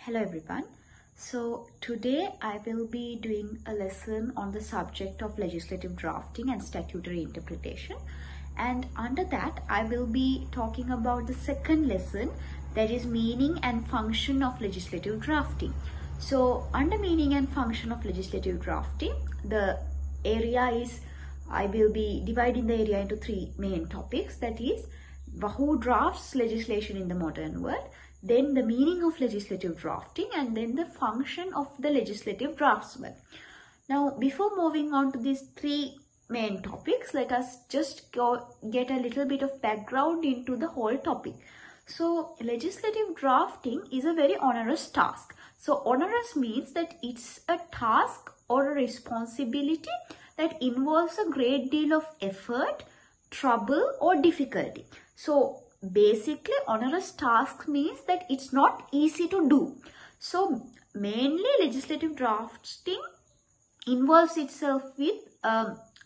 Hello everyone. So today I will be doing a lesson on the subject of legislative drafting and statutory interpretation, and under that I will be talking about the second lesson, that is meaning and function of legislative drafting. So under meaning and function of legislative drafting, the area is, I will be dividing the area into three main topics, that is who drafts legislation in the modern world, then the meaning of legislative drafting, and then the function of the legislative draftsman. Now, before moving on to these three main topics, let us just get a little bit of background into the whole topic. So, legislative drafting is a very onerous task. So, onerous means that it's a task or a responsibility that involves a great deal of effort, trouble, or difficulty. So, basically, onerous task means that it's not easy to do. So, mainly legislative drafting involves itself with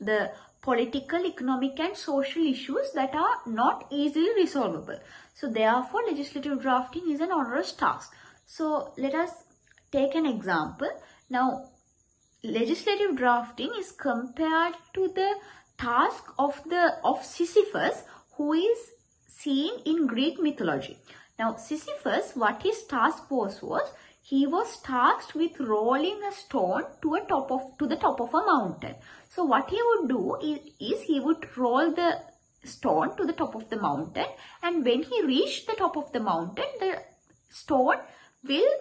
the political, economic and social issues that are not easily resolvable. So, therefore, legislative drafting is an onerous task. So, let us take an example. Now, legislative drafting is compared to the task of Sisyphus, who is seen in Greek mythology. Now, Sisyphus, what his task was he was tasked with rolling a stone to the top of a mountain. So, what he would do is he would roll the stone to the top of the mountain, and when he reached the top of the mountain, the stone will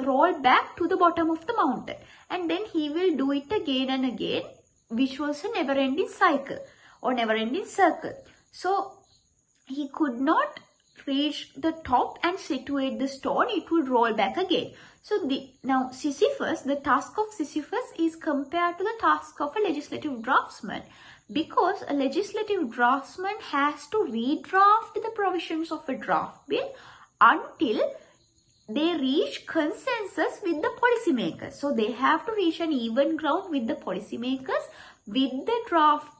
roll back to the bottom of the mountain, and then he will do it again and again, which was a never-ending cycle or never-ending circle. So, he could not reach the top and situate the stone, it would roll back again. So, now Sisyphus, the task of Sisyphus is compared to the task of a legislative draftsman, because a legislative draftsman has to redraft the provisions of a draft bill until they reach consensus with the policymakers. So, they have to reach an even ground with the policymakers with the draft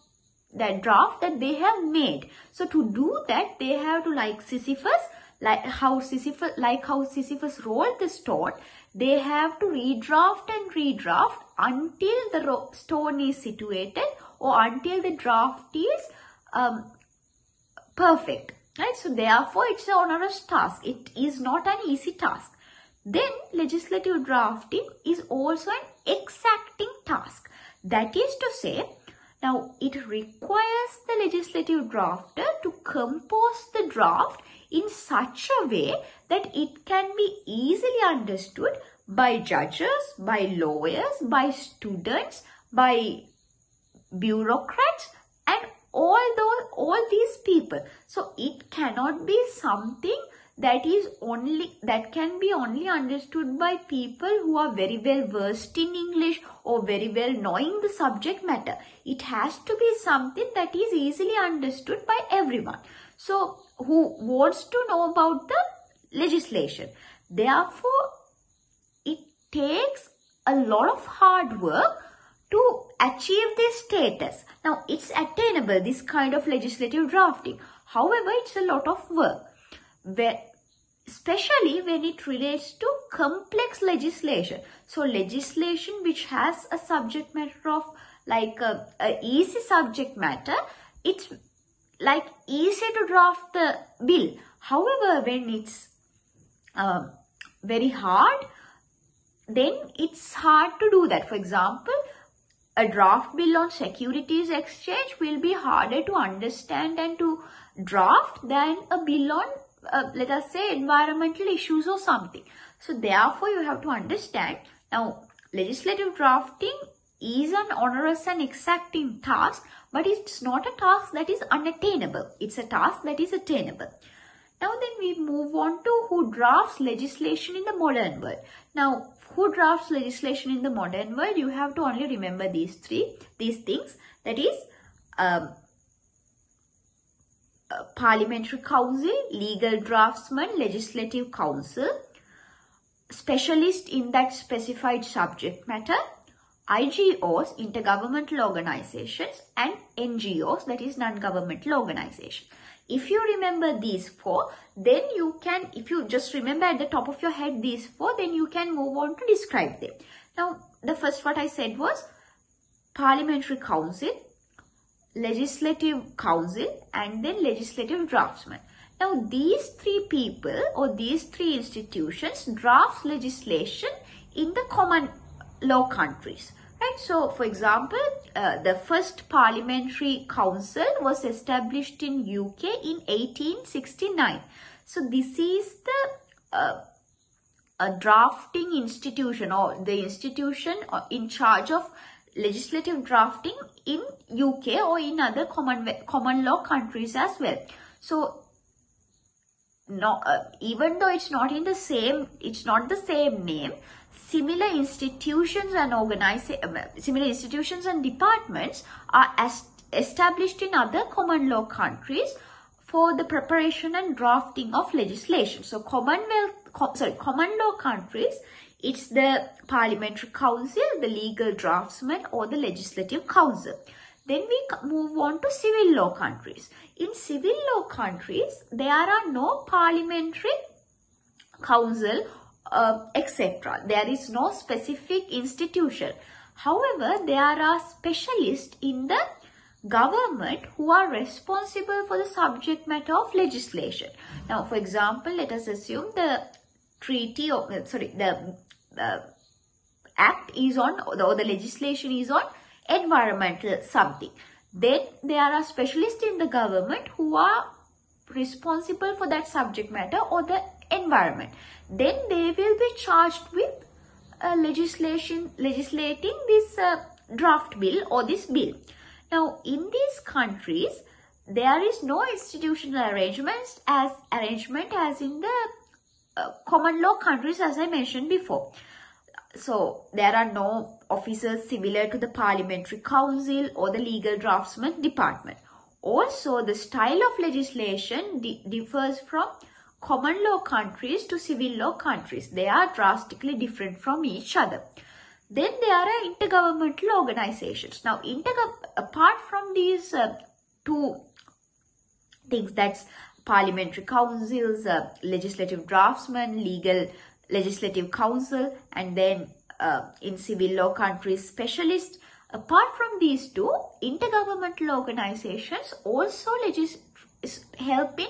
that they have made. So, to do that, they have to, like how Sisyphus rolled the stone, they have to redraft and redraft until the stone is situated or until the draft is perfect. Right? So, therefore, it's an onerous task. It is not an easy task. Then, legislative drafting is also an exacting task. That is to say, now, it requires the legislative drafter to compose the draft in such a way that it can be easily understood by judges, by lawyers, by students, by bureaucrats, and all these people. So, it cannot be something that can be only understood by people who are very well versed in English or very well knowing the subject matter. It has to be something that is easily understood by everyone, so who wants to know about the legislation. Therefore, it takes a lot of hard work to achieve this status. Now, it's attainable, this kind of legislative drafting. However, it's a lot of work, especially when it relates to complex legislation. So, legislation which has a subject matter of like a easy subject matter, it's like easy to draft the bill. However, when it's very hard, then it's hard to do that. For example, a draft bill on securities exchange will be harder to understand and to draft than a bill on let us say environmental issues or something. So, therefore, you have to understand, now legislative drafting is an onerous and exacting task, but it's not a task that is unattainable. It's a task that is attainable. Now, then we move on to who drafts legislation in the modern world. Now, who drafts legislation in the modern world? You have to only remember these things, that is Parliamentary Council, Legal Draftsman, Legislative Council, specialist in that specified subject matter, IGOs, intergovernmental organizations, and NGOs, that is non-governmental organizations. If you remember these four, then you can, if you just remember at the top of your head these four, then you can move on to describe them. Now, the first what I said was Parliamentary Council, Legislative Council, and then Legislative Draftsman. Now, these three people or these three institutions draft legislation in the common law countries, right? So, for example, the first Parliamentary Council was established in UK in 1869. So, this is the a drafting institution, or the institution in charge of legislative drafting in UK or in other common law countries as well. So, no, even though it's not the same name, similar institutions and departments are established in other common law countries for the preparation and drafting of legislation. So, common law countries, it's the Parliamentary Council, the Legal Draftsman, or the Legislative Council. Then we move on to civil law countries. In civil law countries, there are no Parliamentary Council, etc. There is no specific institution. However, there are specialists in the government who are responsible for the subject matter of legislation. Now, for example, let us assume the treaty of, the act is on, or the legislation is on environmental something. Then there are specialists in the government who are responsible for that subject matter or the environment. Then they will be charged with legislating this draft bill or this bill. Now, in these countries, there is no institutional arrangement as in the common law countries, as I mentioned before. So, there are no officers similar to the Parliamentary Council or the Legal Draftsman Department. Also, the style of legislation differs from common law countries to civil law countries. They are drastically different from each other. Then there are intergovernmental organizations. Now, apart from these two things, that's Parliamentary Councils, Legislative Draftsman, Legislative Council, and then in civil law countries, specialists. Apart from these two, intergovernmental organizations also help in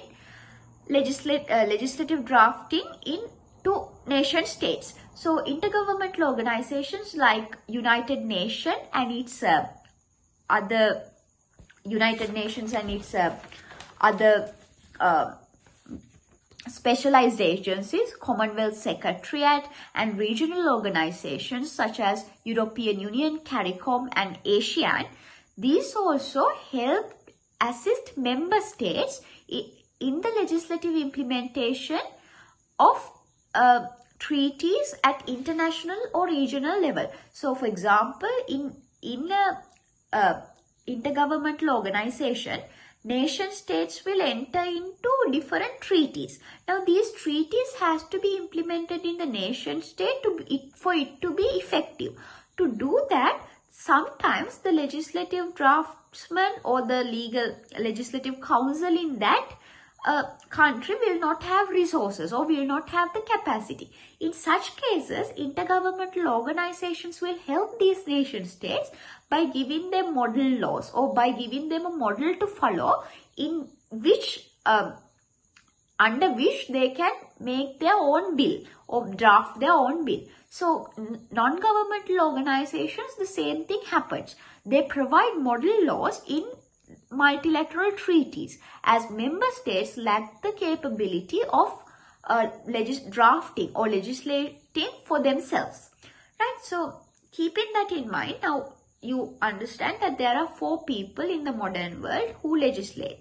legislative drafting into nation states. So, intergovernmental organizations like United Nations and its other specialized agencies, Commonwealth Secretariat, and regional organizations such as European Union, CARICOM, and ASEAN. These also help assist member states in the legislative implementation of treaties at international or regional level. So, for example, in a intergovernmental organization, nation states will enter into different treaties. Now, these treaties has to be implemented in the nation state for it to be effective. To do that, sometimes the legislative draftsman or the legislative council in that country will not have resources or will not have the capacity. In such cases, intergovernmental organizations will help these nation states by giving them model laws or by giving them a model to follow in which under which they can make their own bill or draft their own bill. So, non-governmental organizations, the same thing happens. They provide model laws in multilateral treaties as member states lack the capability of drafting or legislating for themselves. Right? So, keeping that in mind, now you understand that there are 4 people in the modern world who legislate.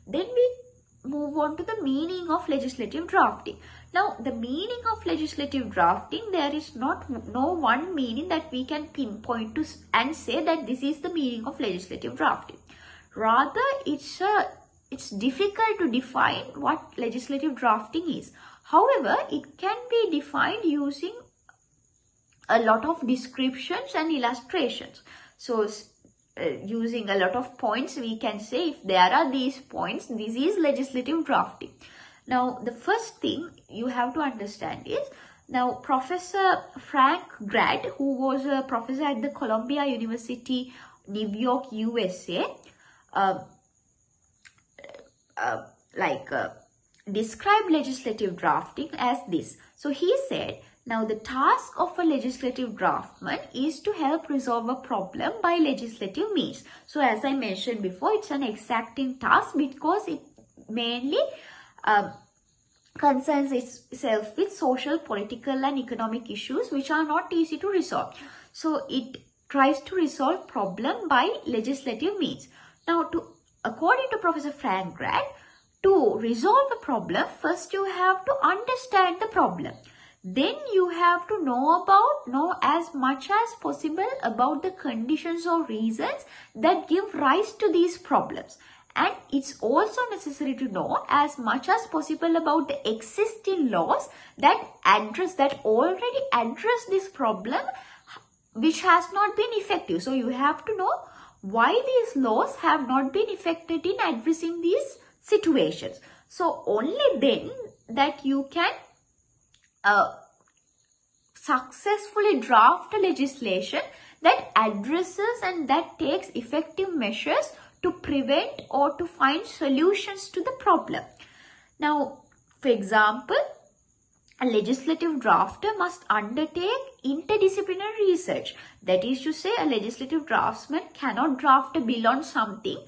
Then we move on to the meaning of legislative drafting. Now, the meaning of legislative drafting, there is no one meaning that we can pinpoint to and say that this is the meaning of legislative drafting. Rather, it's difficult to define what legislative drafting is. However, it can be defined using a lot of descriptions and illustrations. So using a lot of points, we can say if there are these points, this is legislative drafting. Now, the first thing you have to understand is, now Professor Frank Grad, who was a professor at the Columbia University, New York, USA, described legislative drafting as this. So he said, now the task of a legislative draftsman is to help resolve a problem by legislative means. So as I mentioned before, it's an exacting task because it mainly concerns itself with social, political and economic issues which are not easy to resolve. So it tries to resolve problem by legislative means. Now, according to Professor Frank Grad, to resolve a problem, first you have to understand the problem. Then you have to know as much as possible about the conditions or reasons that give rise to these problems. And it's also necessary to know as much as possible about the existing laws that already address this problem which has not been effective. So you have to know why these laws have not been effective in addressing these situations. So only then that you can successfully draft a legislation that addresses and that takes effective measures to prevent or to find solutions to the problem. Now, for example, a legislative drafter must undertake interdisciplinary research. That is to say, a legislative draftsman cannot draft a bill on something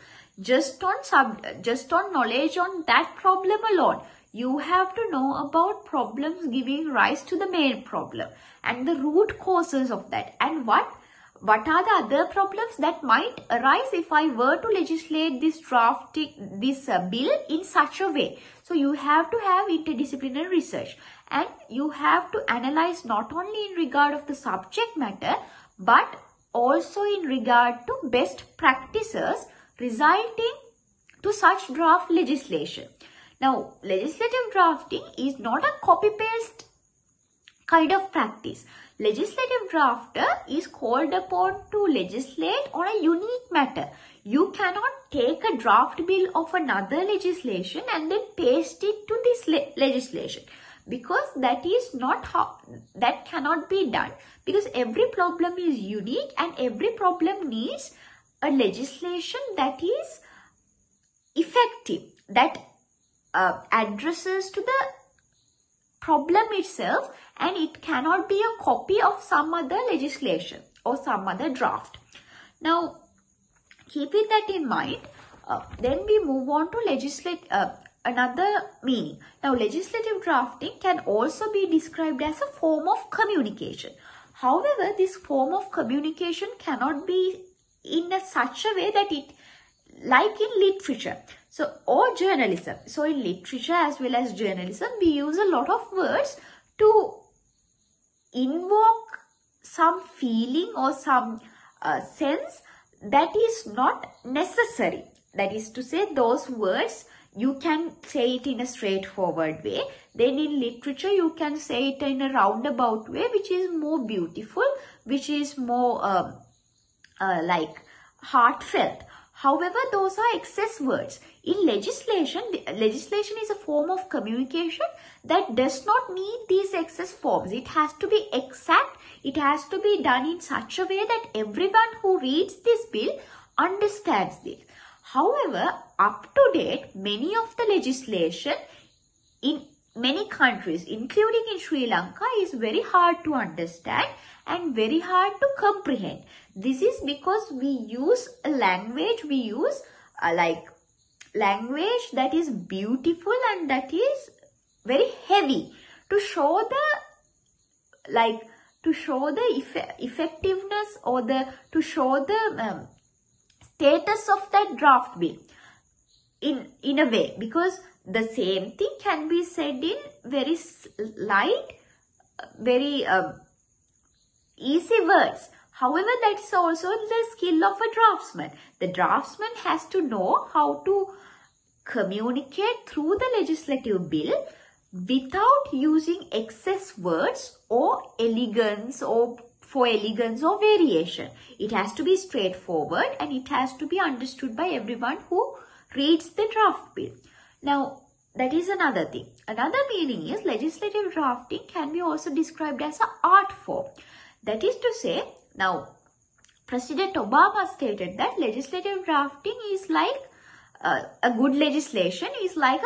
just on knowledge on that problem alone. You have to know about problems giving rise to the main problem and the root causes of that, and what are the other problems that might arise if I were to legislate this bill in such a way. So you have to have interdisciplinary research, and you have to analyze not only in regard of the subject matter but also in regard to best practices resulting to such draft legislation. Now, legislative drafting is not a copy-paste kind of practice. Legislative drafter is called upon to legislate on a unique matter. You cannot take a draft bill of another legislation and then paste it to this legislation, because that cannot be done, because every problem is unique and every problem needs a legislation that is effective, that addresses to the problem itself, and it cannot be a copy of some other legislation or some other draft. Now, keeping that in mind, then we move on to another meaning. Now, legislative drafting can also be described as a form of communication. However, this form of communication cannot be in such a way that it, like in literature, or journalism. So in literature as well as journalism, we use a lot of words to invoke some feeling or some sense that is not necessary. That is to say, those words you can say it in a straightforward way. Then in literature, you can say it in a roundabout way, which is more beautiful, which is more like heartfelt. However, those are excess words. In legislation, legislation is a form of communication that does not need these excess forms. It has to be exact. It has to be done in such a way that everyone who reads this bill understands this. However, up to date, many of the legislation in many countries, including in Sri Lanka, is very hard to understand and very hard to comprehend. This is because we use a language, language that is beautiful and that is very heavy to show the effectiveness or to show the status of that draft bill in a way, because the same thing can be said in very light, very easy words. However, that is also the skill of a draftsman. The draftsman has to know how to communicate through the legislative bill without using excess words or elegance or for elegance or variation. It has to be straightforward and it has to be understood by everyone who reads the draft bill. Now, that is another thing. Another meaning is legislative drafting can be also described as an art form. That is to say, now President Obama stated that legislative drafting is like a good legislation is like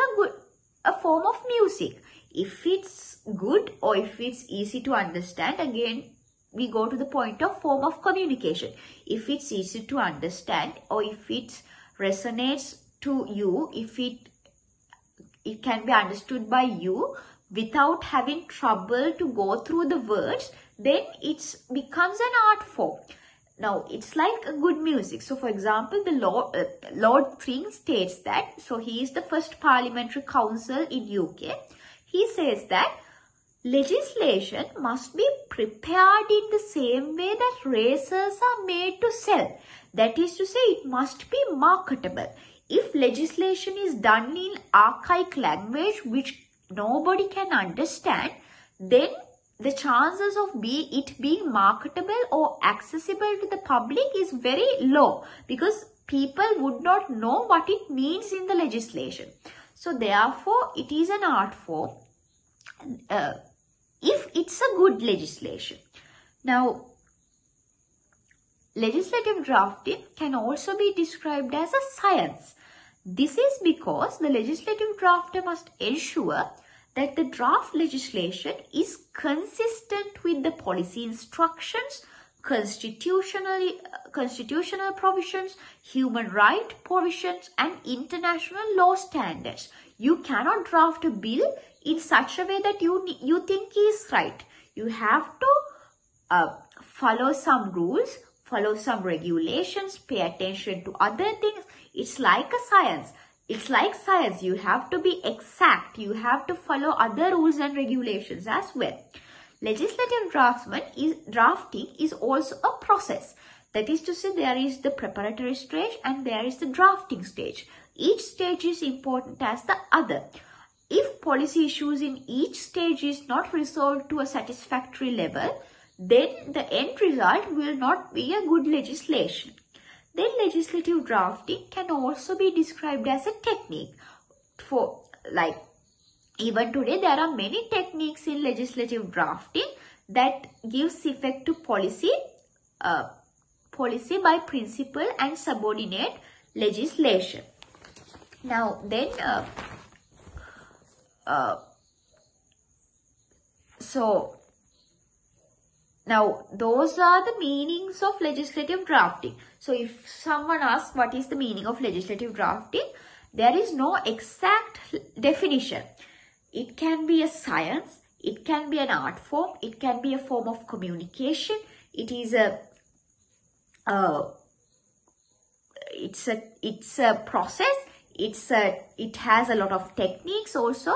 a form of music. If it's good or if it's easy to understand, again we go to the point of form of communication. If it's easy to understand or if it resonates to you, if it can be understood by you without having trouble to go through the words, then it becomes an art form. Now, it's like a good music. So, for example, the Lord King states that, so he is the first parliamentary counsel in UK. He says that legislation must be prepared in the same way that razors are made to sell. That is to say, it must be marketable. If legislation is done in archaic language which nobody can understand, then the chances of it being marketable or accessible to the public is very low because people would not know what it means in the legislation. So therefore, it is an art form if it's a good legislation. Now, legislative drafting can also be described as a science. This is because the legislative drafter must ensure that the draft legislation is consistent with the policy instructions, constitutional provisions, human right provisions, and international law standards. You cannot draft a bill in such a way that you think is right. You have to follow some rules, follow some regulations, pay attention to other things. It's like a science. It's like science. You have to be exact. You have to follow other rules and regulations as well. Legislative drafting is also a process. That is to say, there is the preparatory stage and there is the drafting stage. Each stage is important as the other. If policy issues in each stage is not resolved to a satisfactory level, then the end result will not be a good legislation. Then legislative drafting can also be described as a technique. Even today there are many techniques in legislative drafting that gives effect to policy by principle and subordinate legislation. Now then, now, those are the meanings of legislative drafting. So, if someone asks what is the meaning of legislative drafting, there is no exact definition. It can be a science, it can be an art form, it can be a form of communication. It is it's a process. It has a lot of techniques also,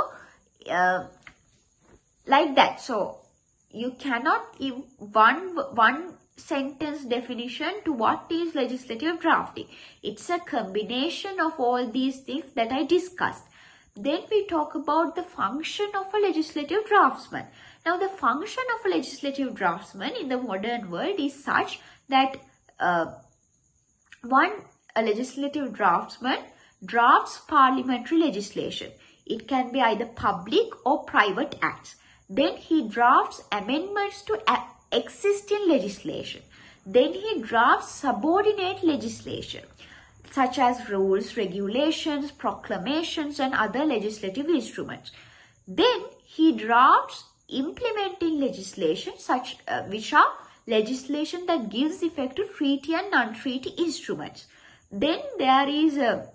like that. So, you cannot give one sentence definition to what is legislative drafting. It's a combination of all these things that I discussed. Then we talk about the function of a legislative draftsman. Now, the function of a legislative draftsman in the modern world is such that a legislative draftsman drafts parliamentary legislation. It can be either public or private acts. Then he drafts amendments to existing legislation. Then he drafts subordinate legislation such as rules, regulations, proclamations and other legislative instruments. Then he drafts implementing legislation which are legislation that gives effect to treaty and non-treaty instruments. Then there is a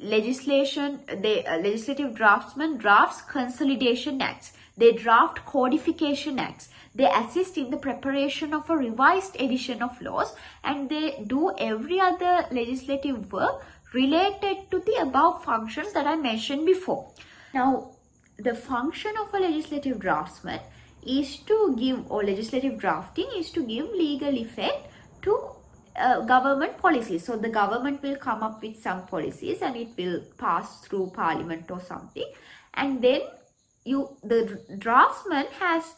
legislative draftsman drafts consolidation acts. They draft codification acts. They assist in the preparation of a revised edition of laws, and they do every other legislative work related to the above functions that I mentioned before. Now, the function of a legislative draftsman is to give, or legislative drafting is to give legal effect to government policies. So the government will come up with some policies and it will pass through parliament or something, and then the draftsman has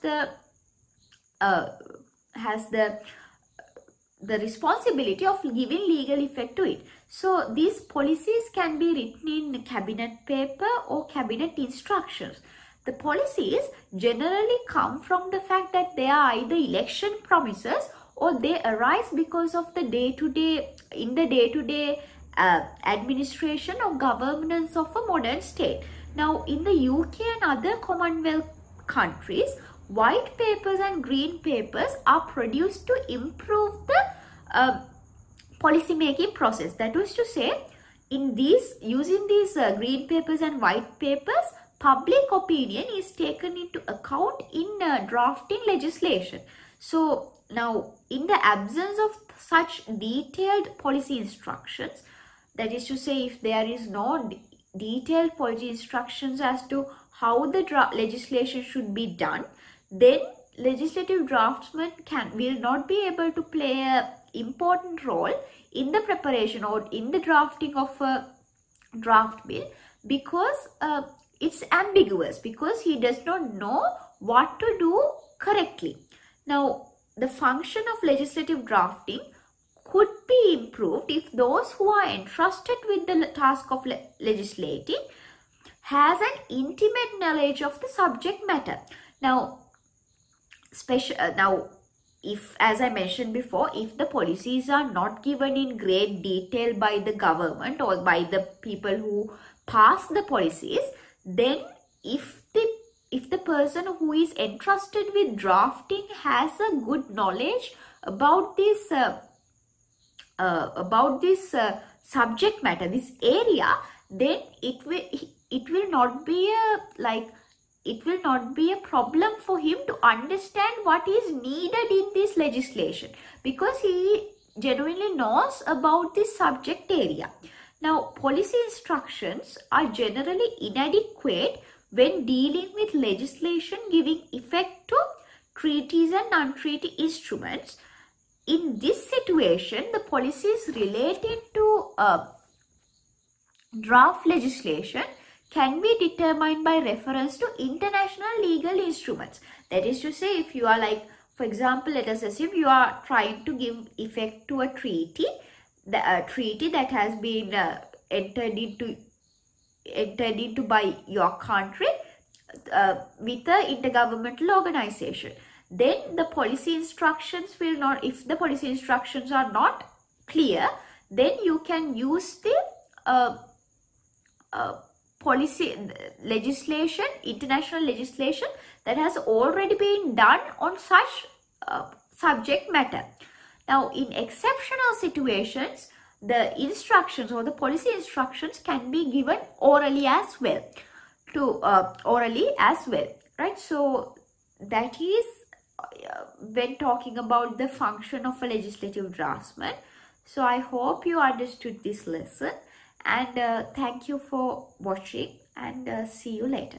responsibility of giving legal effect to it. So these policies can be written in cabinet paper or cabinet instructions. The policies generally come from the fact that they are either election promises or they arise because of the day-to-day administration or governance of a modern state. Now, in the UK and other Commonwealth countries, white papers and green papers are produced to improve the policy making process. That is to say, using these green papers and white papers, public opinion is taken into account in drafting legislation. So now, in the absence of such detailed policy instructions, that is to say, if there is no detailed policy instructions as to how the legislation should be done, then legislative draftsmen will not be able to play an important role in the preparation or in the drafting of a draft bill, because it's ambiguous, because he does not know what to do correctly. Now, the function of legislative drafting could be improved if those who are entrusted with the task of legislating has an intimate knowledge of the subject matter. Now, if, as I mentioned before, if the policies are not given in great detail by the government or by the people who pass the policies, then if the person who is entrusted with drafting has a good knowledge about this subject matter, this area, then it will not be a problem for him to understand what is needed in this legislation, because he genuinely knows about this subject area. Now, policy instructions are generally inadequate when dealing with legislation giving effect to treaties and non-treaty instruments. In this situation, the policies related to draft legislation can be determined by reference to international legal instruments. That is to say, if you are for example, let us assume you are trying to give effect to a treaty, a treaty that has been entered into by your country with an intergovernmental organization. Then the policy instructions will not, if the policy instructions are not clear, then you can use the policy legislation, international legislation that has already been done on such subject matter. Now, in exceptional situations, the instructions or the policy instructions can be given orally as well, right? So that is when talking about the function of a legislative draftsman. So I hope you understood this lesson, and thank you for watching, and see you later.